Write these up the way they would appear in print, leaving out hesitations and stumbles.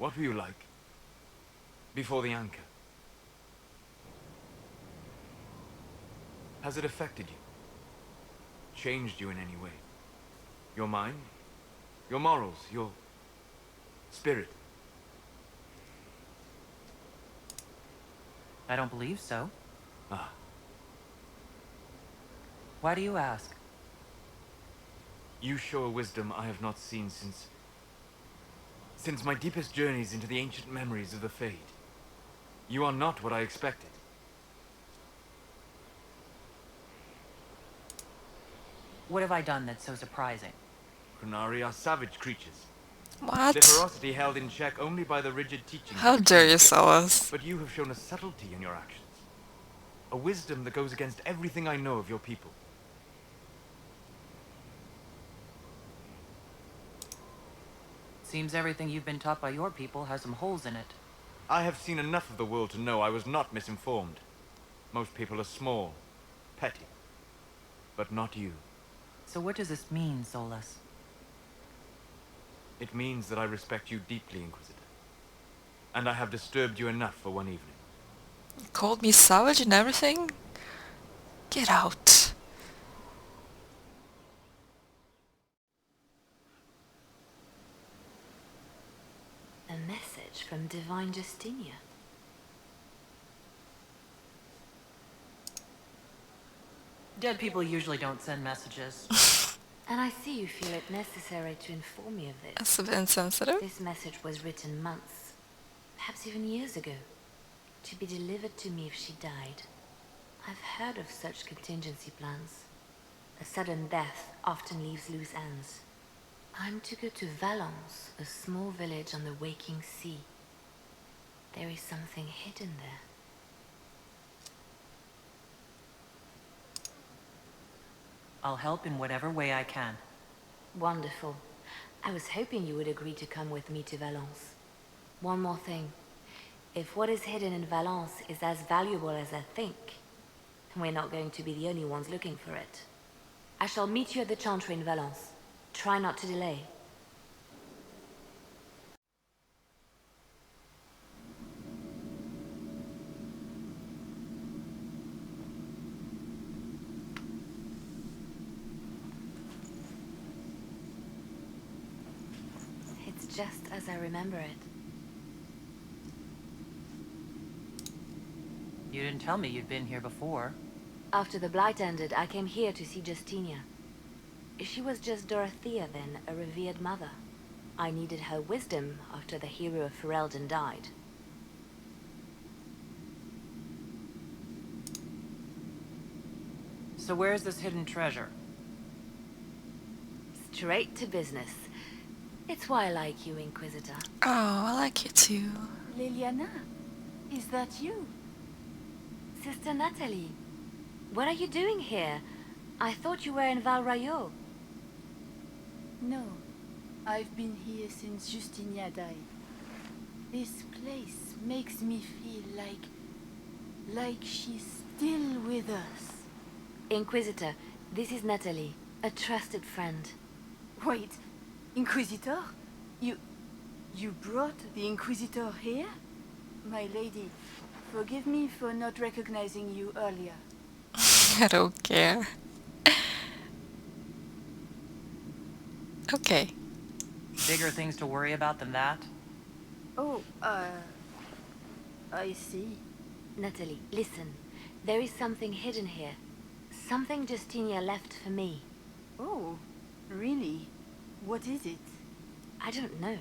What were you like before the anchor? Has it affected you? Changed you in any way? Your mind? Your morals? Your spirit? I don't believe so. Ah. Why do you ask? You show a wisdom I have not seen since my deepest journeys into the ancient memories of the Fade. You are not what I expected. What have I done that's so surprising? Chronari are savage creatures. Their What? ferocity held in check only by the rigid teachings How of dare you, Christianity. Solas? But you have shown a subtlety in your actions. A wisdom that goes against everything I know of your people. Seems everything you've been taught by your people has some holes in it. I have seen enough of the world to know I was not misinformed. Most people are small, petty. But not you. So what does this mean, Solas? It means that I respect you deeply, Inquisitor. And I have disturbed you enough for one evening. You called me savage and everything? Get out. A message from Divine Justinia. Dead people usually don't send messages. And I see you feel it necessary to inform me of this. That's a bit insensitive. This message was written months, perhaps even years ago, to be delivered to me if she died. I've heard of such contingency plans. A sudden death often leaves loose ends. I'm to go to Valence, a small village on the waking sea. There is something hidden there. I'll help in whatever way I can. Wonderful. I was hoping you would agree to come with me to Valence. One more thing. If what is hidden in Valence is as valuable as I think, we're not going to be the only ones looking for it. I shall meet you at the Chantry in Valence. Try not to delay. It's just as I remember it. You didn't tell me you'd been here before. After the Blight ended, I came here to see Justinia. She was just Dorothea then, a revered mother. I needed her wisdom after the hero of Ferelden died. So where's this hidden treasure? Straight to business. It's why I like you, Inquisitor. Oh, I like you too. Leliana, is that you? Sister Natalie, what are you doing here? I thought you were in Val Rayo. No, I've been here since Justinia died. This place makes me feel like she's still with us. Inquisitor, this is Natalie, a trusted friend. Wait, Inquisitor? You brought the Inquisitor here? My lady, forgive me for not recognizing you earlier. I don't care. Okay. Bigger things to worry about than that? Oh, I see. Natalie, listen. There is something hidden here. Something Justinia left for me. Oh, really? What is it? I don't know,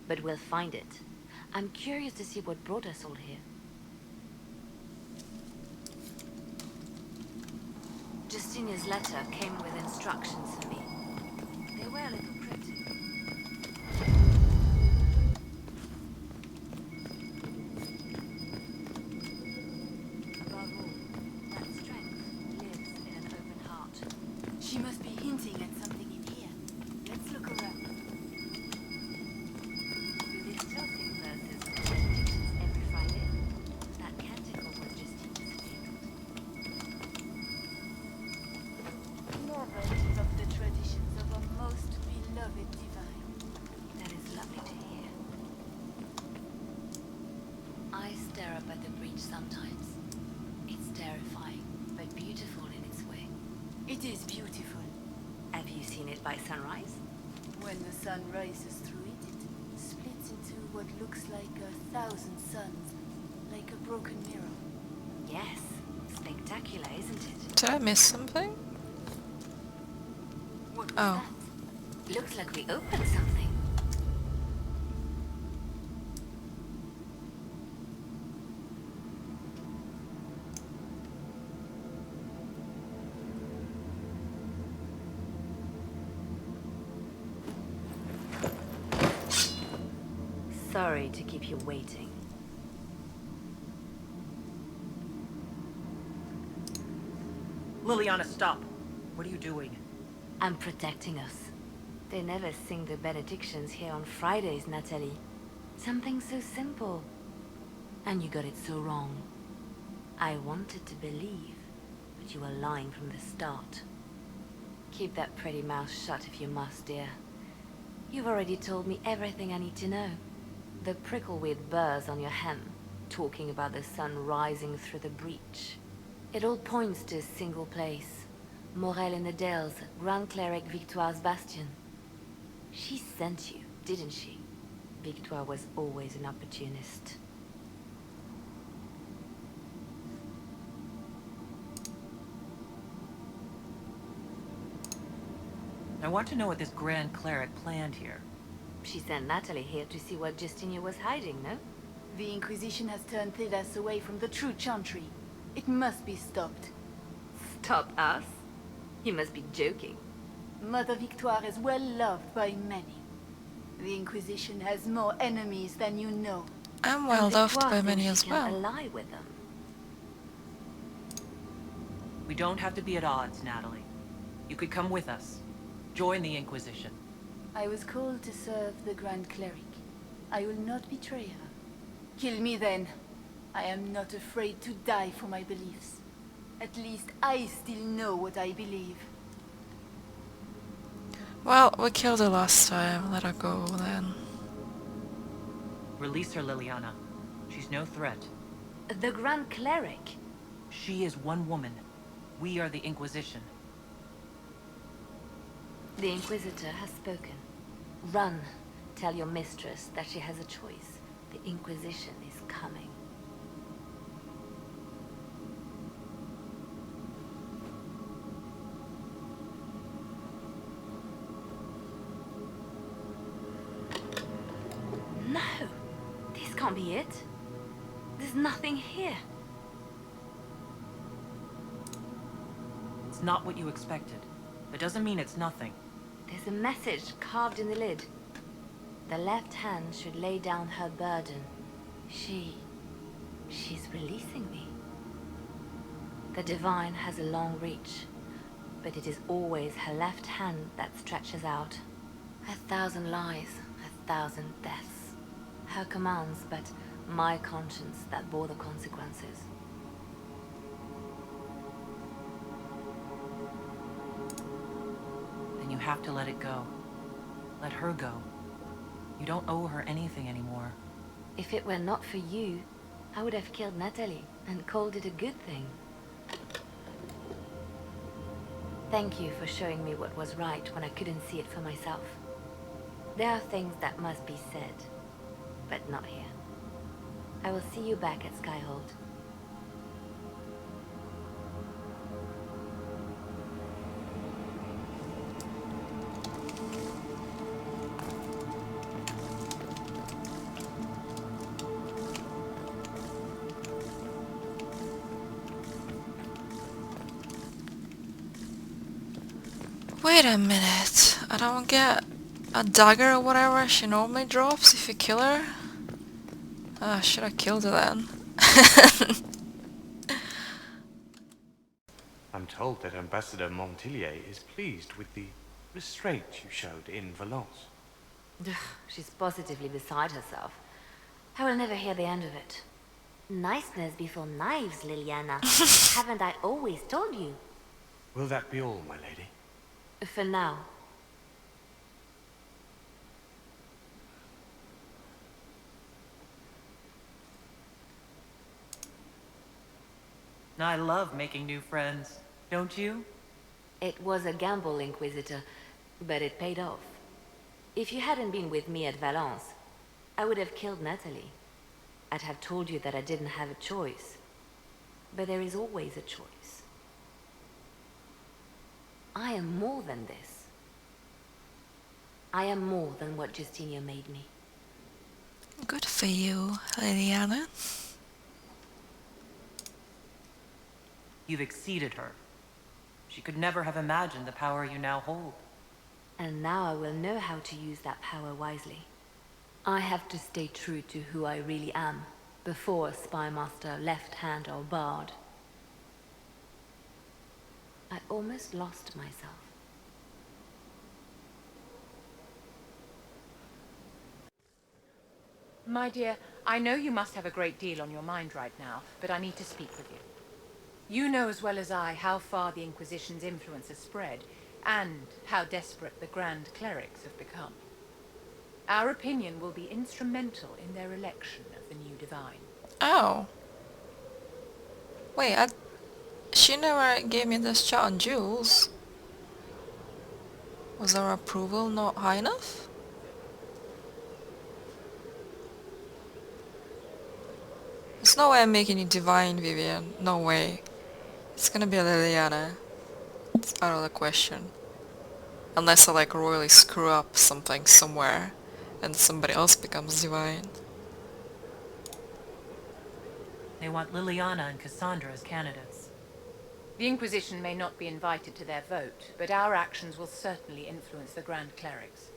but we'll find it. I'm curious to see what brought us all here. Justinia's letter came with instructions for me. They were a little cryptic. Above all, that strength lives in an open heart. She must be hinting at something in here. Let's look around. Do they still sing verses and benedictions every Friday? That canticle was Justinia's favorite. Never give up the tradition. strange sometimes. It's terrifying, but beautiful in its way. It is beautiful. Have you seen it by sunrise? When the sun rises through it, it splits into what looks like 1,000 suns, like a broken mirror. Yes. Spectacular, isn't it? Did I miss something? What was Oh. that? Looks like we opened something. Sorry to keep you waiting. Leliana, stop. What are you doing? I'm protecting us. They never sing the benedictions here on Fridays, Natalie. Something so simple. And you got it so wrong. I wanted to believe, but you were lying from the start. Keep that pretty mouth shut if you must, dear. You've already told me everything I need to know. The prickleweed burrs on your hem, talking about the sun rising through the breach. It all points to a single place. Morel in the Dales, Grand Cleric Victoire's bastion. She sent you, didn't she? Victoire was always an opportunist. I want to know what this Grand Cleric planned here. She sent Natalie here to see what Justinia was hiding, no? The Inquisition has turned Thedas away from the true chantry. It must be stopped. Stop us? You must be joking. Mother Victoire is well loved by many. The Inquisition has more enemies than you know. I'm well loved Victoire by thinks many she as can't well. ally with them. We don't have to be at odds, Natalie. You could come with us. Join the Inquisition. I was called to serve the Grand Cleric. I will not betray her. Kill me then. I am not afraid to die for my beliefs. At least I still know what I believe. Well, we killed her last time. Let her go then. Release her, Leliana. She's no threat. The Grand Cleric? She is one woman. We are the Inquisition. The Inquisitor has spoken. Run. Tell your mistress that she has a choice. The Inquisition is coming. No! This can't be it. There's nothing here. It's not what you expected. That doesn't mean it's nothing. There's a message carved in the lid. The left hand should lay down her burden. She's releasing me. The divine has a long reach, but it is always her left hand that stretches out. 1,000 lies, 1,000 deaths. Her commands, but my conscience that bore the consequences. Then you have to let it go. Let her go. You don't owe her anything anymore. If it were not for you, I would have killed Natalie and called it a good thing. Thank you for showing me what was right when I couldn't see it for myself. There are things that must be said, but not here. I will see you back at Skyhold. Wait a minute. I don't get a dagger or whatever she normally drops if you kill her. Ah, should I killed her then? I'm told that Ambassador Montillier is pleased with the restraint you showed in Valence. She's positively beside herself. I will never hear the end of it. Niceness before knives, Leliana. Haven't I always told you? Will that be all, my lady? For now. I love making new friends. Don't you? It was a gamble, Inquisitor, but it paid off. If you hadn't been with me at Valence, I would have killed Natalie. I'd have told you that I didn't have a choice. But there is always a choice. I am more than this. I am more than what Justinia made me. Good for you, Leliana. You've exceeded her. She could never have imagined the power you now hold. And now I will know how to use that power wisely. I have to stay true to who I really am, before Spymaster, Left Hand, or Bard. I almost lost myself. My dear, I know you must have a great deal on your mind right now, but I need to speak with you. You know as well as I how far the Inquisition's influence has spread, and how desperate the Grand Clerics have become. Our opinion will be instrumental in their election of the new Divine. Oh. Wait, she never gave me this chat on Jules. Was our approval not high enough? There's no way I'm making you divine, Vivienne. No way. It's gonna be a Leliana. It's out of the question. Unless I like royally screw up something somewhere and somebody else becomes divine. They want Leliana and Cassandra as candidates. The Inquisition may not be invited to their vote, but our actions will certainly influence the Grand Clerics.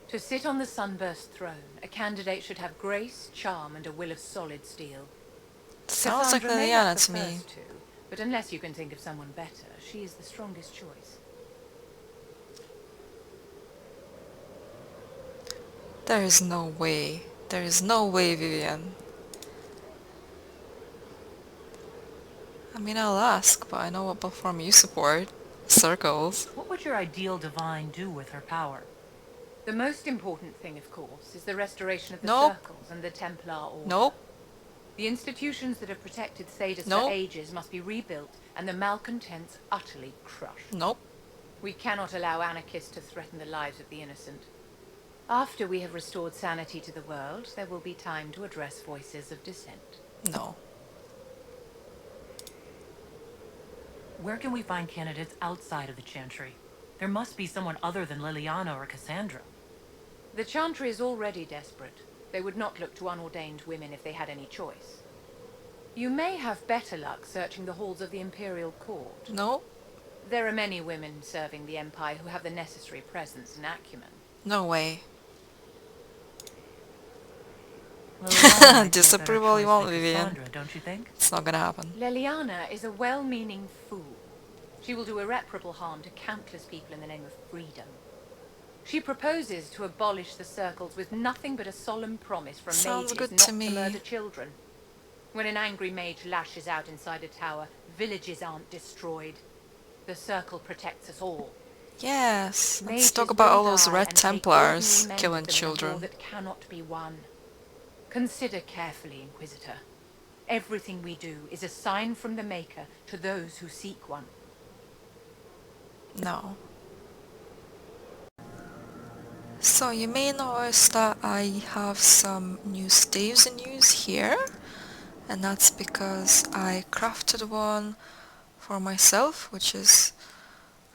To sit on the Sunburst throne, a candidate should have grace, charm, and a will of solid steel. Sounds like Cassandra may have Leliana the to me. first two, but unless you can think of someone better, she is the strongest choice. There is no way. There is no way, Vivienne. I mean, I'll ask, but I know what platform you support. Circles. What would your ideal divine do with her power? The most important thing, of course, is the restoration of the Nope. circles and the Templar Order. Nope. The institutions that have protected Staves Nope. for ages must be rebuilt and the malcontents utterly crushed. Nope. We cannot allow anarchists to threaten the lives of the innocent. After we have restored sanity to the world, there will be time to address voices of dissent. No. Where can we find candidates outside of the Chantry? There must be someone other than Leliana or Cassandra. The Chantry is already desperate. They would not look to unordained women if they had any choice. You may have better luck searching the halls of the Imperial Court. No. There are many women serving the Empire who have the necessary presence and acumen. No way. Leliana might be a Disapproval better you choice want, than Vivienne. Cassandra, don't you think? It's not gonna happen. Leliana is a well-meaning fool. She will do irreparable harm to countless people in the name of freedom. She proposes to abolish the circles with nothing but a solemn promise from Sounds mages good not to to me. murder children. When an angry mage lashes out inside a tower, villages aren't destroyed. The circle protects us all. Yes. Let's Mages talk about will all those die Red and take Templars ordinary men killing with them in a war children. that cannot be won. Consider carefully, Inquisitor. Everything we do is a sign from the Maker to those who seek one. No. So you may notice that I have some new staves in use here, and that's because I crafted one for myself, which is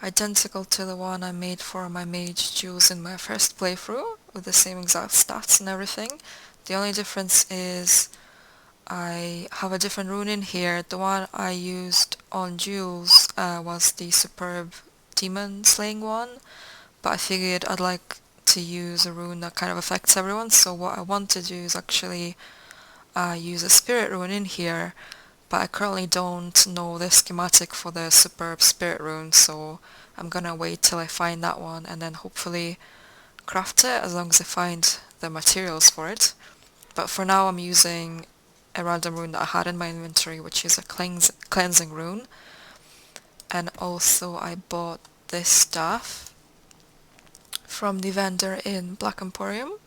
identical to the one I made for my mage Jules in my first playthrough, with the same exact stats and everything. The only difference is I have a different rune in here. The one I used on Jules was the superb demon slaying one, but I figured I'd like to use a rune that kind of affects everyone, so what I want to do is actually use a spirit rune in here, but I currently don't know the schematic for the superb spirit rune, so I'm gonna wait till I find that one and then hopefully craft it as long as I find the materials for it. But for now I'm using a random rune that I had in my inventory, which is a cleansing rune. And also I bought this staff from the vendor in Black Emporium,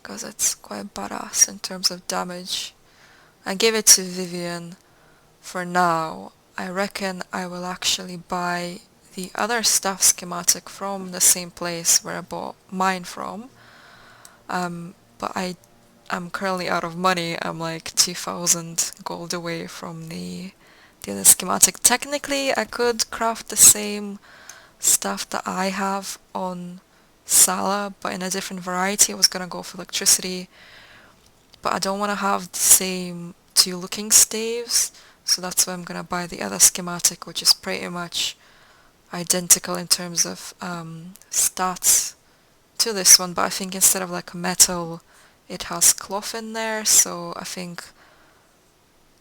because it's quite badass in terms of damage. I gave it to Vivienne for now. I reckon I will actually buy the other staff schematic from the same place where I bought mine from. But I'm currently out of money. I'm like 2,000 gold away from the other schematic. Technically, I could craft the same stuff that I have on Sala, but in a different variety. I was gonna go for electricity, but I don't want to have the same two looking staves, so that's why I'm gonna buy the other schematic, which is pretty much identical in terms of stats to this one, but I think instead of like metal, it has cloth in there, so I think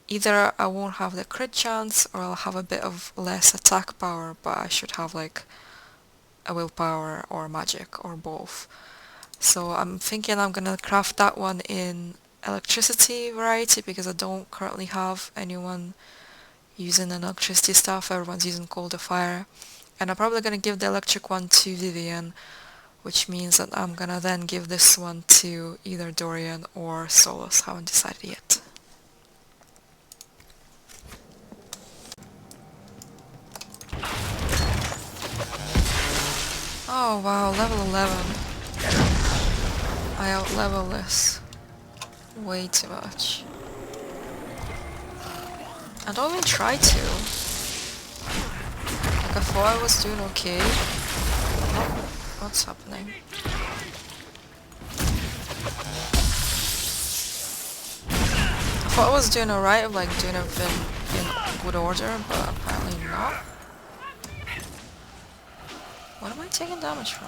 either I won't have the crit chance or I'll have a bit of less attack power, but I should have like a willpower or magic or both. So I'm thinking I'm gonna craft that one in electricity variety because I don't currently have anyone using an electricity stuff. Everyone's using cold or fire. And I'm probably gonna give the electric one to Vivienne, which means that I'm gonna then give this one to either Dorian or Solas. Haven't decided yet. Oh wow, level 11. I out-level this way too much. I don't even try to. Like I thought I was doing okay. What's happening? I thought I was doing alright, like doing everything in good order, but apparently not. What am I taking damage from?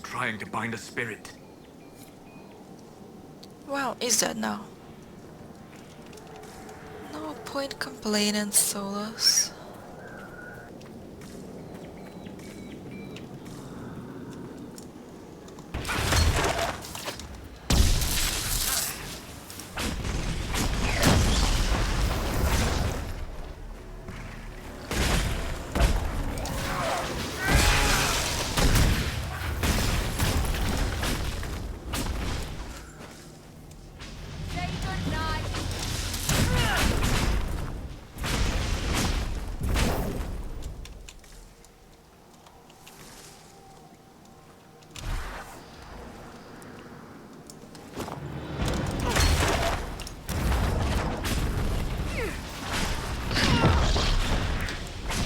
Trying to bind a spirit. Well, he's dead now. No point complaining, Solas.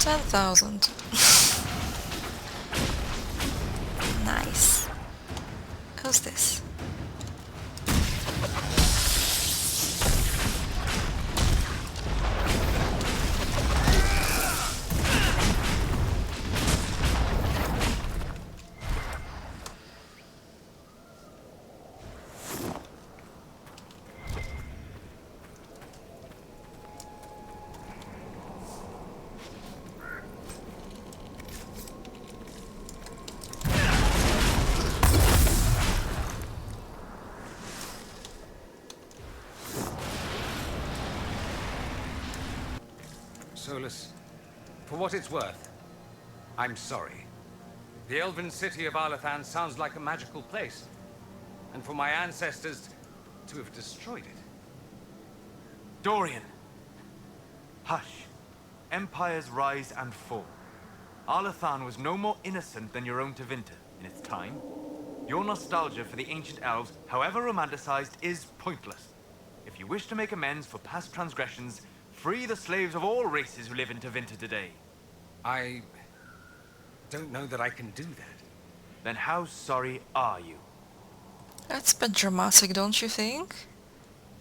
$10,000. Nice. Who's this? Solas, for what it's worth, I'm sorry. The elven city of Arlathan sounds like a magical place, and for my ancestors to have destroyed it. Dorian! Hush. Empires rise and fall. Arlathan was no more innocent than your own Tevinter in its time. Your nostalgia for the ancient elves, however romanticized, is pointless. If you wish to make amends for past transgressions, Free the slaves of all races who live in Tevinter today. I don't know that I can do that. Then how sorry are you? That's a bit dramatic, don't you think?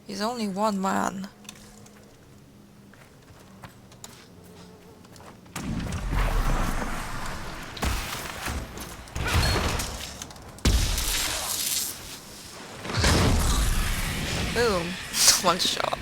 He's only one man. Boom. One shot.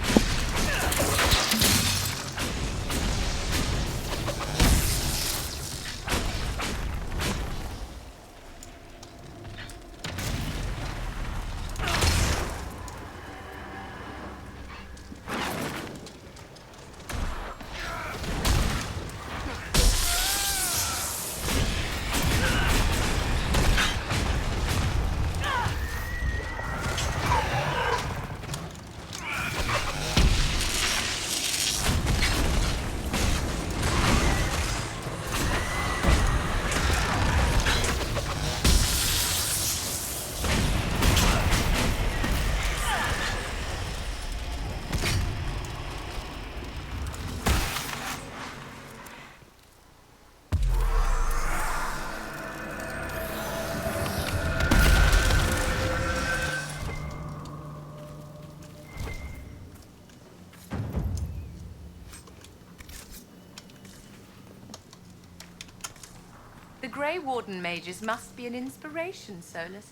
The Grey Warden mages must be an inspiration, Solas.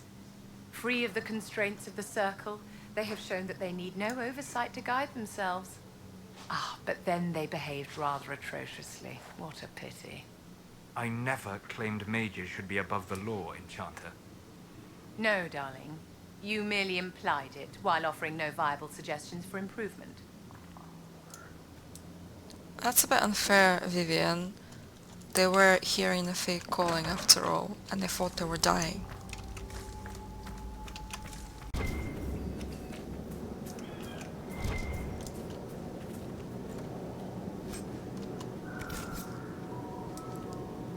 Free of the constraints of the Circle, they have shown that they need no oversight to guide themselves. Ah, but then they behaved rather atrociously. What a pity. I never claimed mages should be above the law, Enchanter. No, darling. You merely implied it, while offering no viable suggestions for improvement. That's a bit unfair, Vivienne. They were hearing the fake calling after all, and they thought they were dying.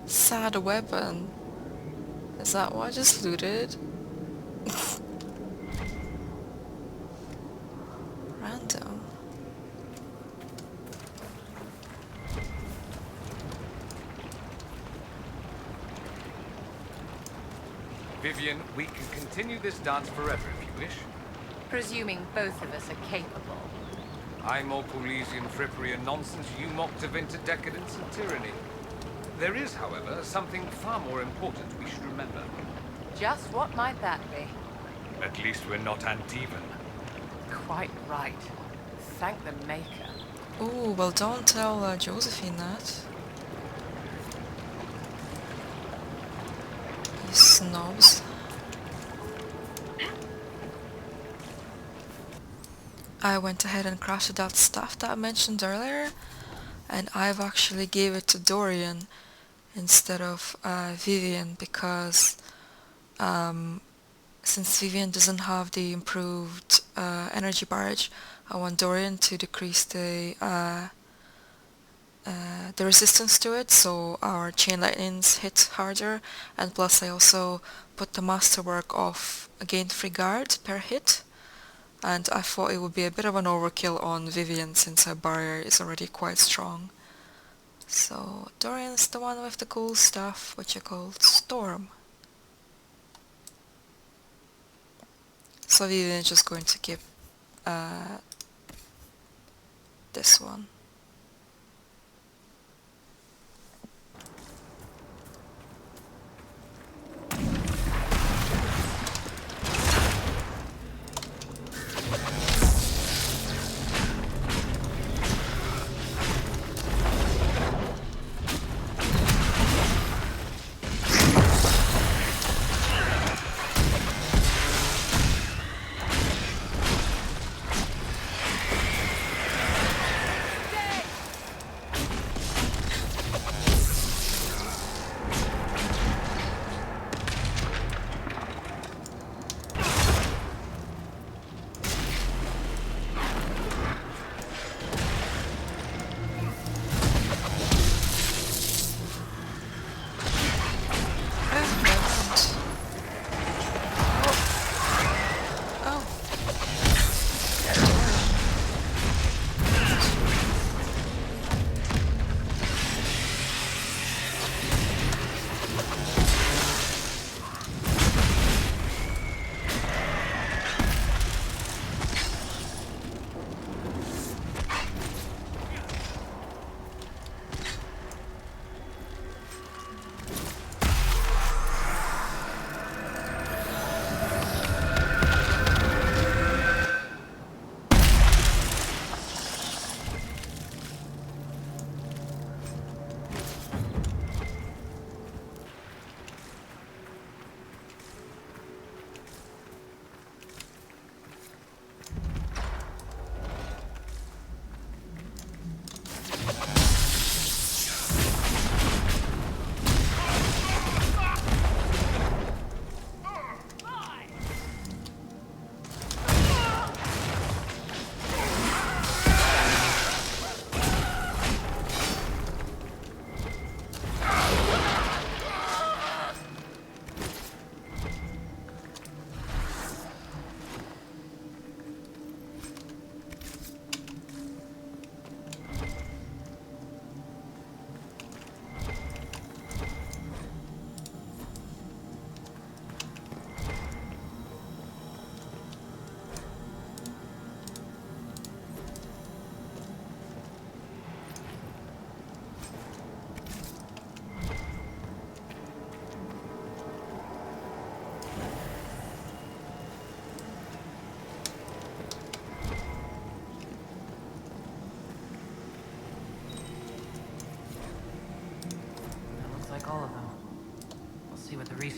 Sad weapon. Is that what I just looted? Random. Vivienne, we can continue this dance forever if you wish. Presuming both of us are capable. I mock Orlesian frippery and nonsense, you mock Tevinter decadence and tyranny. There is, however, something far more important we should remember. Just what might that be? At least we're not Antivan. Quite right. Thank the Maker. Ooh, well don't tell Josephine that. You snobs. I went ahead and crafted that stuff that I mentioned earlier, and I've actually gave it to Dorian instead of Vivienne because since Vivienne doesn't have the improved energy barrage, I want Dorian to decrease the resistance to it, so our chain lightnings hit harder, and plus I also put the masterwork of gain free guard per hit, and I thought it would be a bit of an overkill on Vivienne since her barrier is already quite strong. So Dorian's the one with the cool stuff, which I called Storm. So Vivienne is just going to keep this one.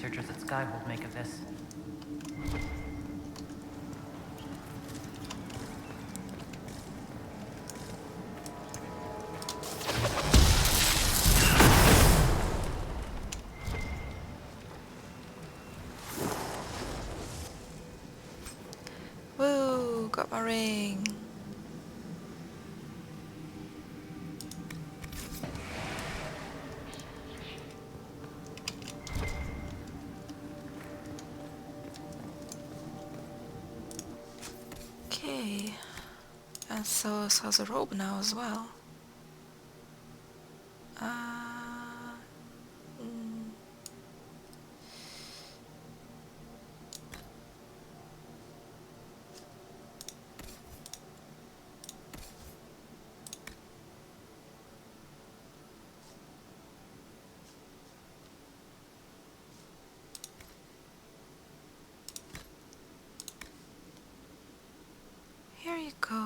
researchers at Skyhold make of this. Woo, got my ring. Okay, and Solas has a robe now as well. Mm. Here you go.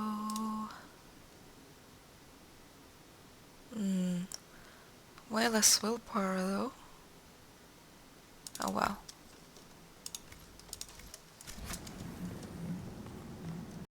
Way less willpower though. Oh well.